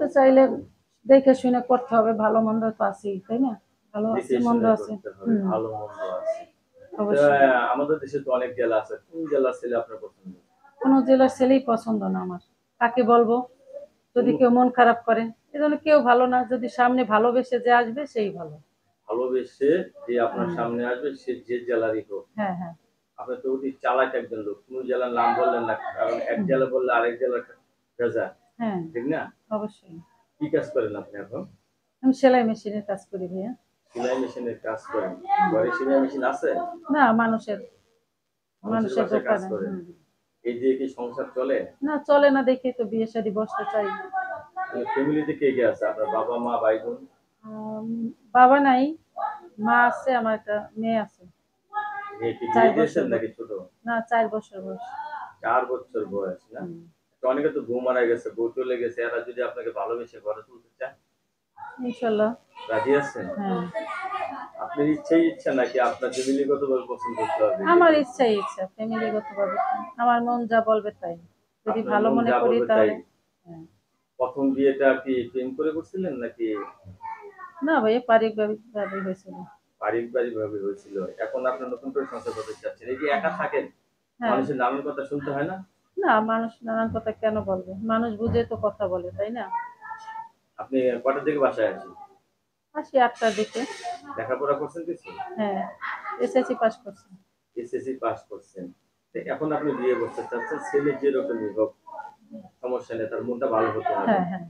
করতে চাইলে দেখে শুনে করতে হবে, ভালো মন্দ তো আছেই, তাই না? ভালো আছে দেখে মন্দ শুনে আছে। করতে হবে, ভালো মন্দ আছে। অবশ্যই। আমাদের দেশে তো অনেক জেলা আছে, কোন জেলার ছেলে আপনার পছন্দ? কোনো জেলার ছেলেই পছন্দ না আমার। কাকে বলবো? যদি কেউ মন খারাপ করে, এজন্য কেউ ভালো না, যদি সামনে ভালোবেসে যে আসবে সেই ভালো। ভালোবেসে যে আপনার হুম। সামনে আসবে সে যে জেলারই হোক। হ্যাঁ, হ্যাঁ। আপনি তো অতি চালাক একজন লোক, কোন জেলার নাম বললেন না, কারণ এক হুম। জেলা বললে আরেক জেলার ভেজা, হ্যাঁ, ঠিক না? অবশ্যই। কি কাজ করেন আপনি এখন? আমি সেলাই মেশিনের কাজ করি ভাইয়া। সেলাই মেশিনের কাজ করেন? ঘরে সেলাই মেশিন আছে? না, মানুষের মানুষের মানুষের বাসায় কাজ দোকানে। করেন? এই দিয়ে কি সংসার চলে? না, চলে না দেখেই তো বিয়ে শাদী বসতে চাই। ফ্যামিলিতে কে কে আছে আপনার? বাবা মা ভাই বোন? আম বাবা নাই, মা আছে, আমার একটা মেয়ে আছে। মেয়ে কি ৪ বিয়ে বছর দিয়েছেন নাকি ছোট? না, ৪ বছর বয়স। 4 বছর বয়স না? হুম। তো অনেকে তো বউ মারা গেছে, বউ চলে গেছে, এরা যদি আপনাকে ভালোবেসে ঘরে তুলতে চায়, ইনশাল্লাহ। রাজি আছেন? হ্যাঁ। আপনার ইচ্ছাই ইচ্ছা নাকি আপনার ফ্যামিলিগত ভাবে পছন্দ করতে হবে যে আমার কোনো? ইচ্ছাই ইচ্ছা, ফ্যামিলিগত ভাবে। আমার মন যা বলবে তাই। যদি আপনার ভালো মন মনে যা করি বলবে তাই? তাহলে। হ্যাঁ। প্রথম বিয়েটা কি প্রেম করে করছিলেন নাকি না ভাইয়া, পারিবারিক ভাবে হয়েছিল। পারিবারিক ভাবে হয়েছিল? এখন আপনার নতুন করে সংসার করতে চাচ্ছেন, এই যে একা থাকেন, হ্যাঁ। মানুষের নানান কথা শুনতে হয় না? না, মানুষ নানান কথা কেন বলবে? মানুষ বুঝে তো কথা বলে, তাই না? আপনি কটার দিকে বাসায় আসেন? আসি ৮টার দিকে। লেখাপড়া করছেন কিছু? হ্যাঁ, এসএসসি পাস করছি। এসএসসি পাস করছেন। তো এখন আপনি বিয়ে করতে চাচ্ছেন, ছেলে যেরকমই হোক সমস্যা নেই, তার মনটা ভালো হতে হবে। হ্যাঁ, হ্যাঁ।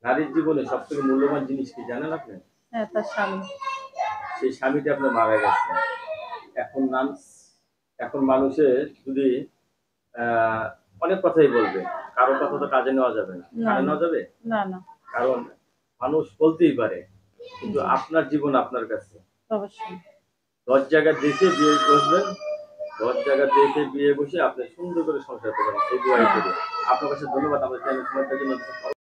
নারীর জীবনে সব থেকে মূল্যবান জিনিস কি জানেন আপনি? হ্যাঁ, তার স্বামী। সেই স্বামীটা আপনার মারা গেছে। এখন এখন মানুষের যদি আহ অনেক কথাই বলবে, কারো কথা তো কাজে নেওয়া যাবে না, না, কানে না। নেওয়া যাবে? না, না। কারণ মানুষ বলতেই পারে, কিন্তু জি, আপনার জীবন আপনার কাছে। অবশ্যই। 10 জায়গা দেখে বিয়ে বসবেন, 10 জায়গা দেখে বিয়ে বসে আপনি সুন্দর করে সংসার করবেন, এই দোয়াই হ্যাঁ। করি। আপনার কাছে ধন্যবাদ আমাদের চ্যানেল জন্য।